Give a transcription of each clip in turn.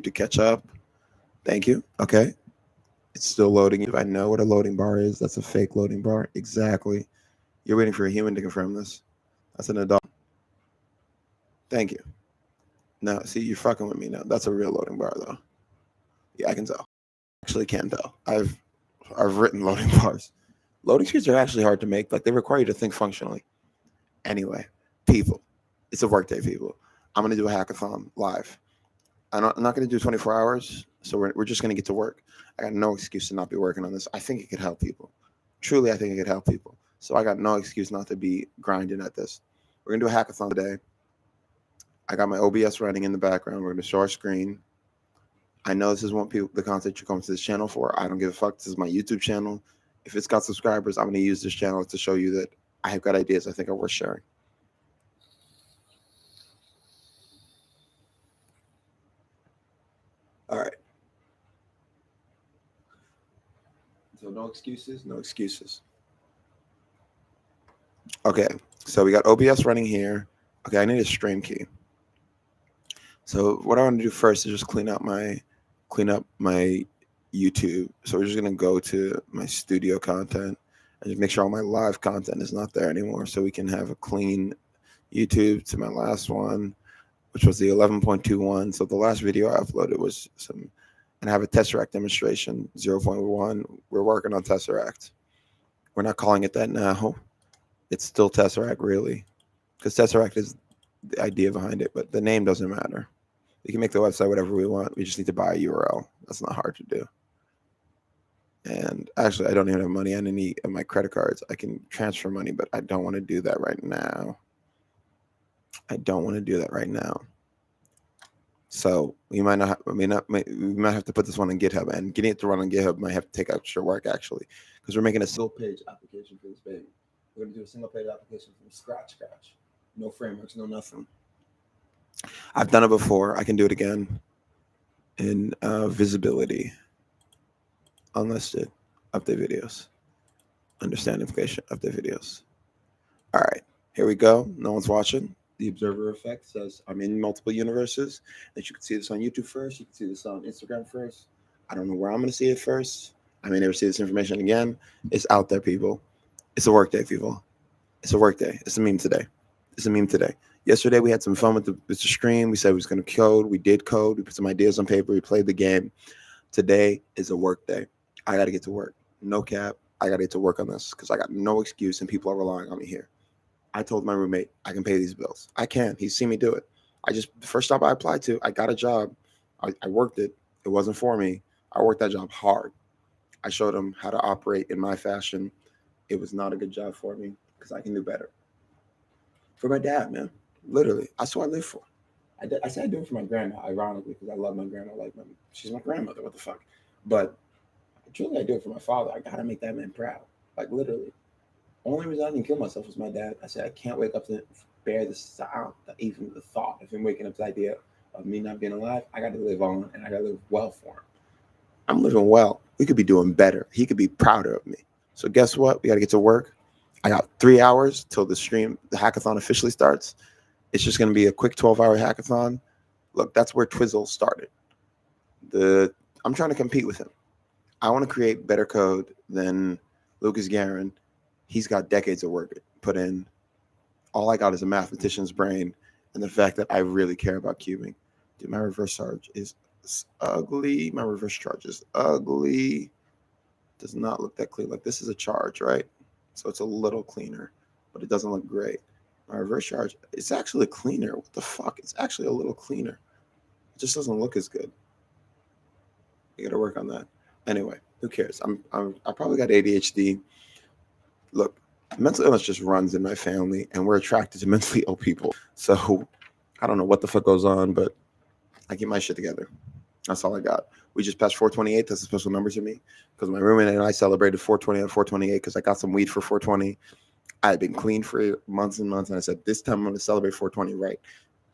to catch up. Thank you. Okay. It's still loading. If I know what a loading bar is, that's a fake loading bar. Exactly. You're waiting for a human to confirm this. That's an adult. Thank you. No, see, you're fucking with me now. That's a real loading bar, though. Yeah, I can tell. Actually, can tell. I've written loading bars. Loading screens are actually hard to make. Like they require you to think functionally. Anyway, people, it's a workday, people. I'm gonna do a hackathon live. I'm not gonna do 24 hours, so we're just gonna get to work. I got no excuse to not be working on this. I think it could help people. Truly, I think it could help people. So I got no excuse not to be grinding at this. We're gonna do a hackathon today. I got my OBS running in the background. We're gonna show our screen. I know this is what people the content you come to this channel for. I don't give a fuck. This is my YouTube channel. If it's got subscribers, I'm gonna use this channel to show you that I have got ideas I think are worth sharing. All right. So no excuses, no excuses. Okay. So we got OBS running here. Okay, I need a stream key. So what I want to do first is just clean up my YouTube. So we're just gonna go to my studio content and just make sure all my live content is not there anymore, so we can have a clean YouTube to my last one, which was the 11.21. So the last video I uploaded was some, and I have a Tesseract demonstration 0.1. We're working on Tesseract. We're not calling it that now. It's still Tesseract, really, because Tesseract is the idea behind it, but the name doesn't matter. We can make the website whatever we want. We just need to buy a URL. That's not hard to do. And actually, I don't even have money on any of my credit cards. I can transfer money, but I don't want to do that right now. I don't want to do that right now. So we might not. We might have to put this one on GitHub, and getting it to run on GitHub might have to take extra work actually, because we're making a single page application for this baby. We're gonna do a single page application from scratch. No frameworks, no nothing. I've done it before. I can do it again. In visibility, unlisted, update videos, understand information, update videos. All right, here we go. No one's watching. The observer effect says I'm in multiple universes. That you can see this on YouTube first. You can see this on Instagram first. I don't know where I'm going to see it first. I may never see this information again. It's out there, people. It's a work day, people. It's a work day. It's a meme today. It's a meme today. Yesterday we had some fun with the stream. We said we was going to code. We did code. We put some ideas on paper. We played the game. Today is a work day. I got to get to work. No cap. I got to get to work on this because I got no excuse and people are relying on me here. I told my roommate I can pay these bills. I can. He's seen me do it. The first job I applied to, I got a job. I worked it. It wasn't for me. I worked that job hard. I showed him how to operate in my fashion. It was not a good job for me because I can do better. For my dad, man. Literally. That's who I live for. I said I do it for my grandma, ironically, because I love my grandma. She's my grandmother. What the fuck? But truly, I do it for my father. I gotta make that man proud. Like literally. Only reason I didn't kill myself was my dad. I said I can't wake up to bear the sound, even the thought of him waking up to the idea of me not being alive. I got to live on, and I got to live well for him. I'm living well. We could be doing better. He could be prouder of me. So guess what? We got to get to work. I got 3 hours till the hackathon officially starts. It's just going to be a quick 12-hour hackathon. Look, that's where Twizzle started. I'm trying to compete with him. I want to create better code than Lucas Guerin. He's got decades of work put in. All I got is a mathematician's brain and the fact that I really care about cubing. Dude, my reverse charge is ugly. My reverse charge is ugly. Does not look that clean. Like this is a charge, right? So it's a little cleaner, but it doesn't look great. My reverse charge, it's actually cleaner. What the fuck? It's actually a little cleaner. It just doesn't look as good. You got to work on that. Anyway, who cares? I probably got ADHD. Look, mental illness just runs in my family, and we're attracted to mentally ill people. So I don't know what the fuck goes on, but I get my shit together. That's all I got. We just passed 428. That's a special number to me because my roommate and I celebrated 420 on 428 because I got some weed for 420. I had been clean for months and months, and I said, this time I'm going to celebrate 420 right.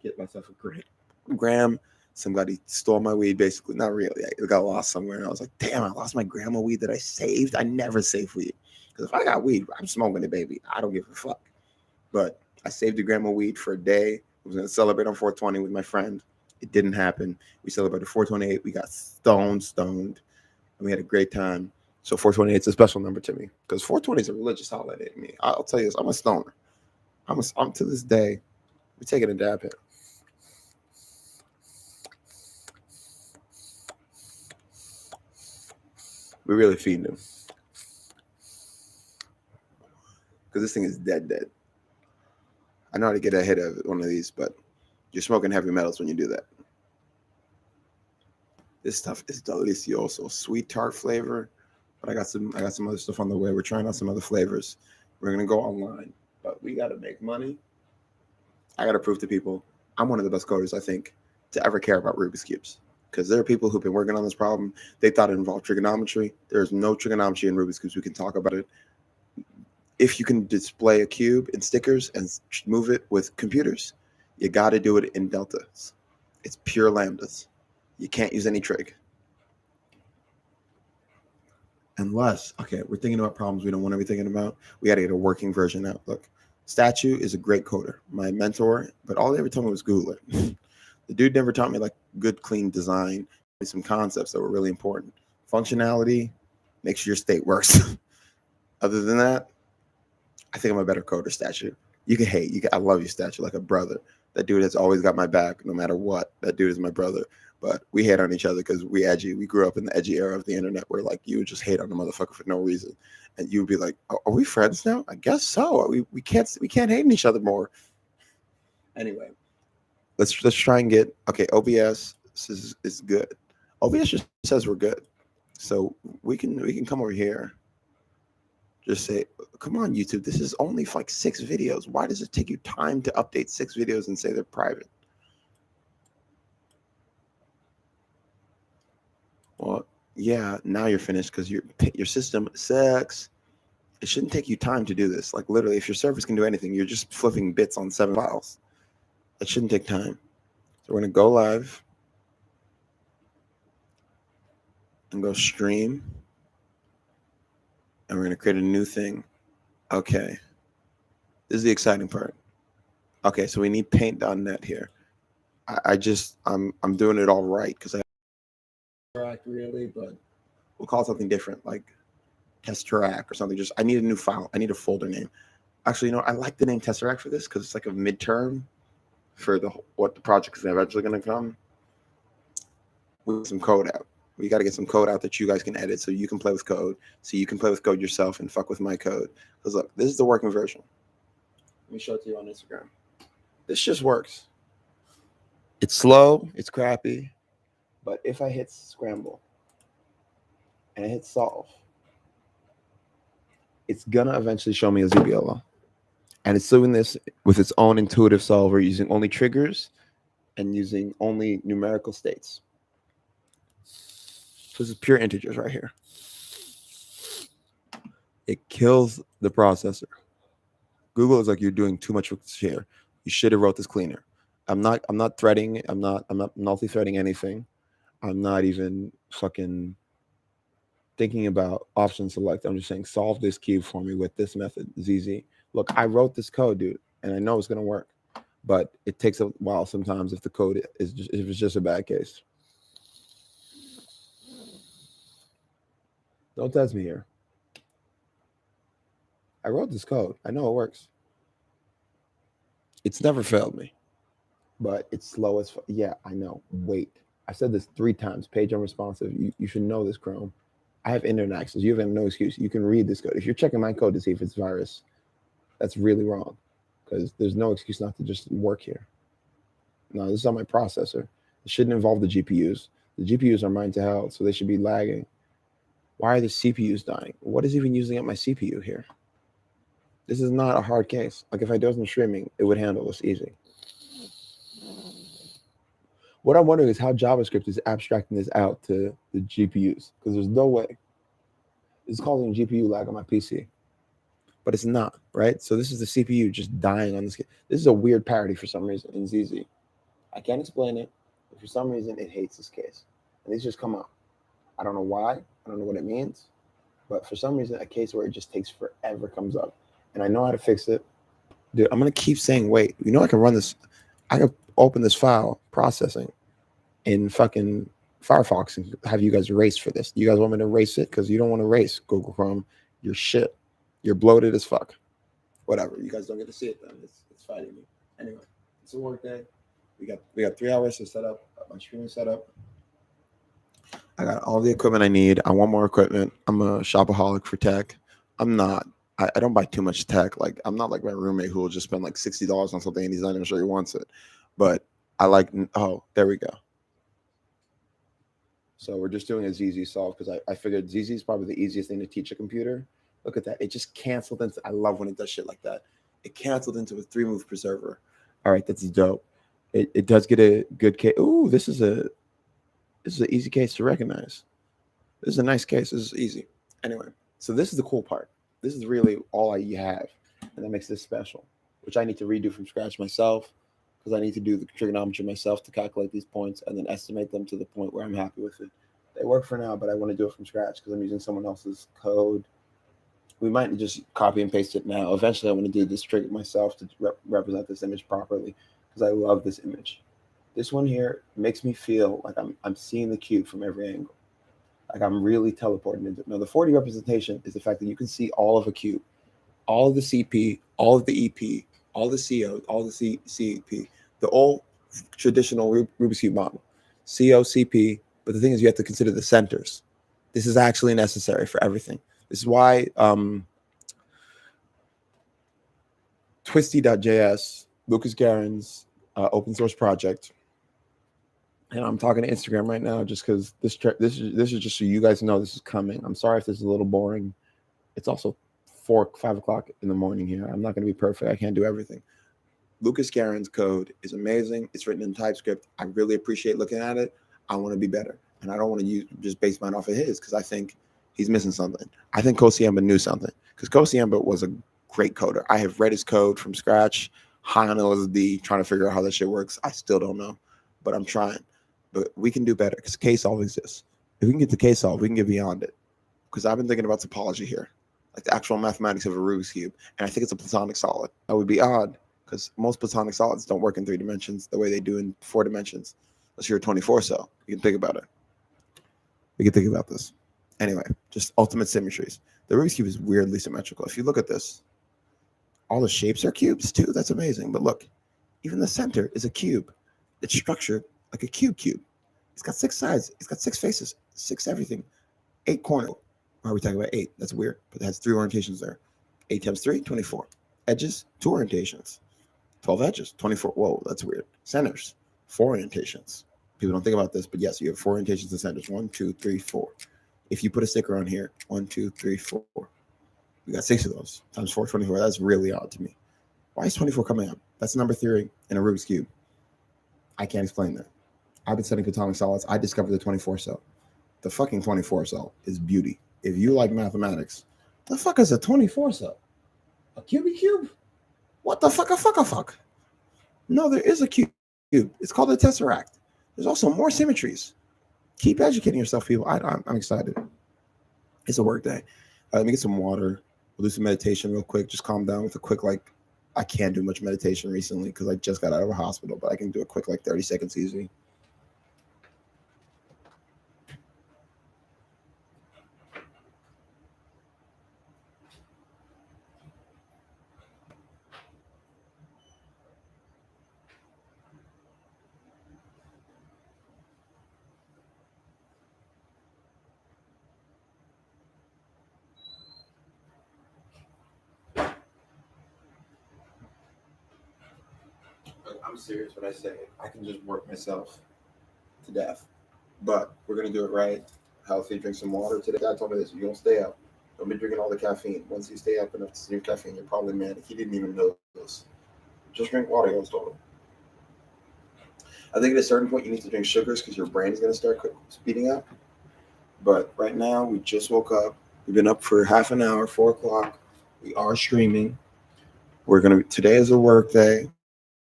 Get myself a gram. Somebody stole my weed, basically. Not really. It got lost somewhere, and I was like, damn, I lost my grandma weed that I saved. I never save weed. Because if I got weed, I'm smoking it, baby. I don't give a fuck. But I saved the grandma weed for a day. I was going to celebrate on 420 with my friend. It didn't happen. We celebrated 428. We got stoned, and we had a great time. So 428 is a special number to me because 420 is a religious holiday to me. I'll tell you this, I'm a stoner. I'm to this day, we're taking a dab here. We're really feeding him. Because this thing is dead. I know how to get a hit of one of these, but you're smoking heavy metals when you do that. This stuff is delicioso. Sweet tart flavor. But I got some other stuff on the way. We're trying out some other flavors. We're gonna go online. But we gotta make money. I gotta prove to people I'm one of the best coders, I think, to ever care about Rubik's Cubes. Because there are people who've been working on this problem. They thought it involved trigonometry. There's no trigonometry in Rubik's Cubes. We can talk about it. If you can display a cube in stickers and move it with computers, you got to do it in deltas. It's pure lambdas. You can't use any trig. Unless, okay, we're thinking about problems we don't want to be thinking about. We got to get a working version out. Look, Statue is a great coder, my mentor, but all they ever told me was Google it. The dude never taught me like good, clean design, some concepts that were really important. Functionality, make sure your state works. Other than that, I think I'm a better coder, Statue. You can hate. I love you, Statue, like a brother. That dude has always got my back, no matter what. That dude is my brother. But we hate on each other because we edgy. We grew up in the edgy era of the internet where like you would just hate on a motherfucker for no reason, and you'd be like, "Are we friends now? I guess so. We can't hate on each other more." Anyway, let's try and get okay. OBS is good. OBS just says we're good, so we can come over here. Just say, come on, YouTube, this is only like 6 videos. Why does it take you time to update 6 videos and say they're private? Well, yeah, now you're finished because your system sucks. It shouldn't take you time to do this. Like literally, if your service can do anything, you're just flipping bits on 7 files. It shouldn't take time. So we're going to go live and go stream. And we're going to create a new thing. Okay. This is the exciting part. Okay, so we need paint.net here. I'm doing it all right because I Tesseract really, but we'll call it something different, like Tesseract or something. Just I need a new file. I need a folder name. Actually, you know, I like the name Tesseract for this because it's like a midterm for what the project is eventually going to come. With some code out. We got to get some code out that you guys can edit so you can play with code. So you can play with code yourself and fuck with my code. Because look, this is the working version. Let me show it to you on Instagram. This just works. It's slow. It's crappy. But if I hit scramble and I hit solve, it's going to eventually show me a ZBLO. And it's doing this with its own intuitive solver using only triggers and using only numerical states. So this is pure integers right here. It kills the processor. Google is like, you're doing too much here. You should have wrote this cleaner. I'm not threading. I'm not multi-threading anything. I'm not even fucking thinking about option select. I'm just saying solve this cube for me with this method, ZZ. Look, I wrote this code, dude, and I know it's gonna work, but it takes a while sometimes if the code is just, if it's just a bad case. Don't test me here. I wrote this code. I know it works. It's never failed me, but it's slow as yeah, I know. Wait, I said this 3 times. Page unresponsive. You should know this, Chrome. I have internet access. You have no excuse. You can read this code. If you're checking my code to see if it's virus, that's really wrong because there's no excuse not to just work here. No, this is on my processor. It shouldn't involve the GPUs. The GPUs are mine to hell, so they should be lagging. Why are the CPUs dying? What is even using up my CPU here? This is not a hard case. Like if I do some streaming, it would handle this easy. What I'm wondering is how JavaScript is abstracting this out to the GPUs because there's no way. It's causing GPU lag on my PC, but it's not, right? So this is the CPU just dying on this. This is a weird parity for some reason in ZZ. I can't explain it, but for some reason it hates this case. And these just come up. I don't know why. I don't know what it means, but for some reason a case where it just takes forever comes up. And I know how to fix it. Dude, I'm going to keep saying, wait, you know, I can run this. I can open this file, processing. in fucking Firefox and have you guys erase for this. You guys want me to erase it? Because you don't want to erase Google Chrome. You're shit. You're bloated as fuck. Whatever. You guys don't get to see it then. It's fighting me. Anyway, it's a work day. We got 3 hours to set up. Got my streaming set up. I got all the equipment I need. I want more equipment. I'm a shopaholic for tech. I'm not. I don't buy too much tech. Like I'm not like my roommate who will just spend like $60 on something and he's not even sure he wants it. But I like. Oh, there we go. So we're just doing a ZZ solve because I figured ZZ is probably the easiest thing to teach a computer. Look at that. It just canceled into, I love when it does shit like that. It canceled into a 3-move preserver. All right, that's dope. It does get a good case. Ooh, this is an easy case to recognize. This is a nice case. This is easy. Anyway, so this is the cool part. This is really all I have, and that makes this special, which I need to redo from scratch myself because I need to do the trigonometry myself to calculate these points and then estimate them to the point where I'm happy with it. They work for now, but I want to do it from scratch because I'm using someone else's code. We might just copy and paste it now. Eventually, I want to do this trig myself to represent this image properly because I love this image. This one here makes me feel like I'm seeing the cube from every angle. Like I'm really teleporting into it. Now, the 4D representation is the fact that you can see all of a cube, all of the CP, all of the EP, all the CO, all the CP, the old traditional Rubik's Cube model, CO, CP. But the thing is, you have to consider the centers. This is actually necessary for everything. This is why Twisty.js, Lucas Garen's open source project, and I'm talking to Instagram right now just because this is just so you guys know this is coming. I'm sorry if this is a little boring. It's also 5 o'clock in the morning here. I'm not going to be perfect. I can't do everything. Lucas Garen's code is amazing. It's written in TypeScript. I really appreciate looking at it. I want to be better, and I don't want to just base mine off of his because I think he's missing something. I think Kosiamba knew something because Kosiamba was a great coder. I have read his code from scratch, high on LSD, trying to figure out how that shit works. I still don't know, but I'm trying. But we can do better because K-solve exists. If we can get to K-solve, we can get beyond it. Because I've been thinking about topology here, like the actual mathematics of a Rubik's Cube, and I think it's a platonic solid. That would be odd because most platonic solids don't work in 3 dimensions the way they do in 4 dimensions. Unless you're a 24 cell. You can think about it. We can think about this. Anyway, just ultimate symmetries. The Rubik's Cube is weirdly symmetrical. If you look at this, all the shapes are cubes too. That's amazing. But look, even the center is a cube. It's structured like a cube. It's got 6 sides. It's got 6 faces, 6 everything, 8 corners. Why are we talking about 8? That's weird. But it has 3 orientations there. 8 times 3, 24. Edges, 2 orientations. 12 edges, 24. Whoa, that's weird. Centers, 4 orientations. People don't think about this, but yes, you have 4 orientations and centers. 1, 2, 3, 4. If you put a sticker on here, 1, 2, 3, 4. We got 6 of those times 4, 24. That's really odd to me. Why is 24 coming up? That's number theory in a Rubik's Cube. I can't explain that. I've been studying platonic solids. I discovered the 24 cell. The fucking 24 cell is beauty. If you like mathematics, the fuck is a 24 cell? A cubic cube? What the fuck? No, there is a cube. It's called a tesseract. There's also more symmetries. Keep educating yourself, people. I'm excited. It's a work day. Let me get some water. We'll do some meditation real quick. Just calm down with a quick, I can't do much meditation recently because I just got out of a hospital, but I can do a quick, 30 seconds easy. I'm serious when I say I can just work myself to death, but we're gonna do it right. Healthy, drink some water today. Dad told me this: you don't stay up. Don't be drinking all the caffeine. Once you stay up enough to drink caffeine, you're probably mad. He didn't even know this. Just drink water. He always told him. I think at a certain point you need to drink sugars because your brain is gonna start speeding up. But right now we just woke up. We've been up for half an hour. 4 o'clock. We are streaming. Today is a work day.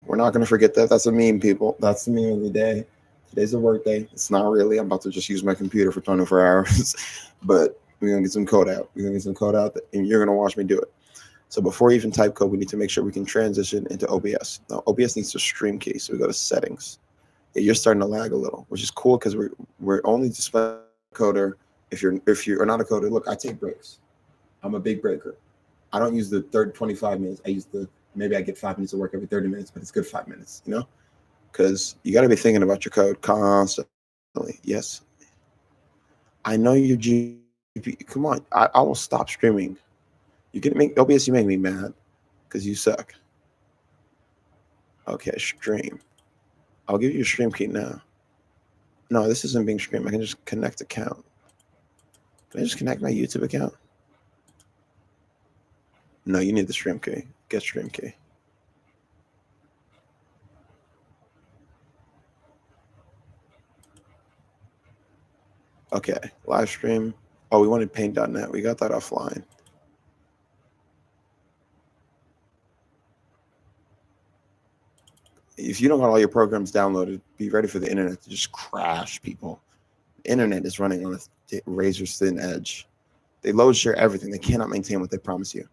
We're not going to forget that. That's a meme, people. That's the meme of the day. Today's a work day. It's not really. I'm about to just use my computer for 24 hours. But we're going to get some code out. And you're going to watch me do it. So before you even type code, we need to make sure we can transition into OBS. Now, OBS needs to stream key. So we go to settings. Yeah, you're starting to lag a little, which is cool because we're only displaying coder. If you're not a coder, look, I take breaks. I'm a big breaker. I don't use the 25 minutes. I use the maybe I get 5 minutes of work every 30 minutes, but it's good 5 minutes, because you got to be thinking about your code constantly. Yes, I know your GPU. Come on, I will stop streaming. You can make OBS. You make me mad because you suck. Okay, stream. I'll give you a stream key now. No, this isn't being streamed. I can just connect account. Can I just connect my YouTube account? No, you need the stream key. Get stream key. Okay, live stream. Oh, we wanted paint.net. We got that offline. If you don't got all your programs downloaded, be ready for the internet to just crash, people. The internet is running on a razor's thin edge. They load share everything. They cannot maintain what they promise you.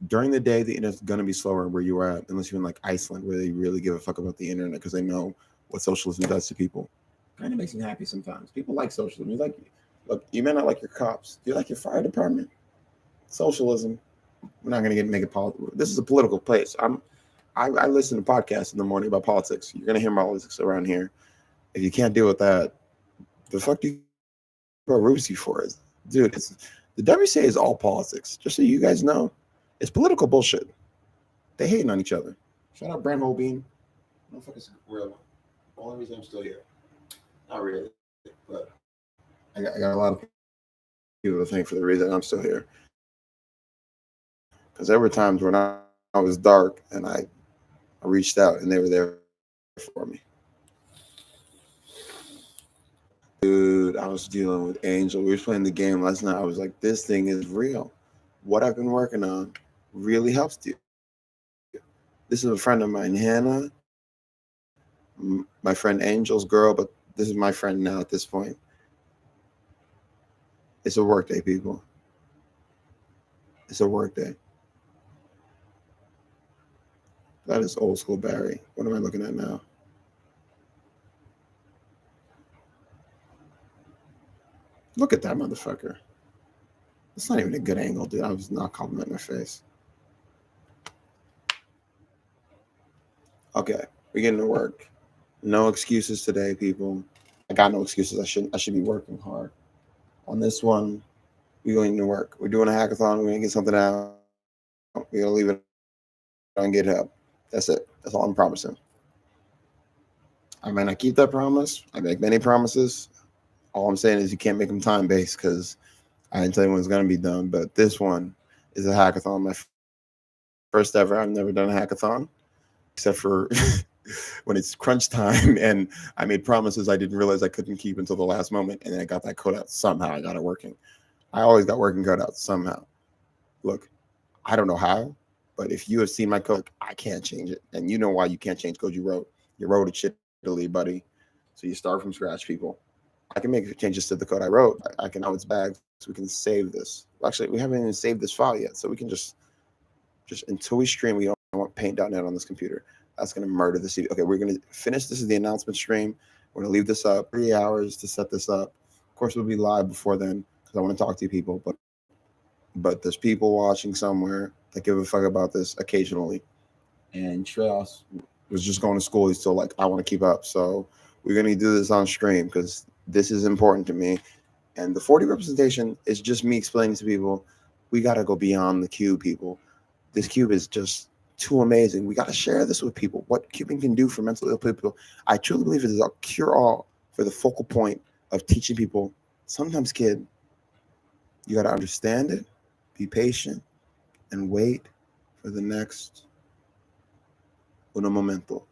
During the day, the internet's going to be slower where you are at, unless you're in like Iceland, where they really give a fuck about the internet because they know what socialism does to people. Kind of makes me happy sometimes. People like socialism. Look, you may not like your cops. Do you like your fire department? Socialism. We're not going to make it political. This is a political place. I listen to podcasts in the morning about politics. You're going to hear politics around here. If you can't deal with that, the fuck do you go Ruski for it? Dude, the WCA is all politics. Just so you guys know, it's political bullshit. They hating on each other. Shout out Brand Bean. Motherfuckers real. Only reason I'm still here. Not really, but I got a lot of people to thank for the reason I'm still here. Because there were times when I was dark and I reached out and they were there for me. Dude, I was dealing with Angel. We were playing the game last night. I was like, this thing is real. What I've been working on really helps you. This is a friend of mine, Hannah, my friend Angel's girl, but this is my friend now at this point. It's a work day, people. It's a work day. That is old school Barry. What am I looking at now? Look at that motherfucker. It's not even a good angle, dude. I was not complimenting her face. Okay, we're getting to work. No excuses today, people. I got no excuses. I should be working hard. On this one, we're going to work. We're doing a hackathon. We're gonna get something out. We're gonna leave it on GitHub. That's it. That's all I'm promising. I might not keep that promise. I make many promises. All I'm saying is you can't make them time based because I didn't tell you when it's gonna be done. But this one is a hackathon. My first ever. I've never done a hackathon except for when it's crunch time and I made promises I didn't realize I couldn't keep until the last moment, and then I got that code out somehow. I got it working. I always got working code out somehow. Look, I don't know how, but if you have seen my code, I can't change it, and you know why you can't change code you wrote. You wrote it shittily, buddy. So you start from scratch, people. I can make changes to the code I wrote. I can know it's bagged, so we can save this. Actually, we haven't even saved this file yet, so we can just until we stream, we don't want paint.net on this computer. That's going to murder the CD. Okay, we're going to finish. This is the announcement stream. We're going to leave this up 3 hours to set this up. Of course, we'll be live before then because I want to talk to you people. But there's people watching somewhere that give a fuck about this occasionally. And Treos was just going to school. He's still like, I want to keep up. So we're going to do this on stream because this is important to me. And the 40 representation is just me explaining to people, we got to go beyond the cube, people. This cube is just too amazing. We got to share this with people. What cubing can do for mentally ill people. I truly believe it is a cure-all for the focal point of teaching people. Sometimes, kid, you got to understand it, be patient, and wait for the next uno momento.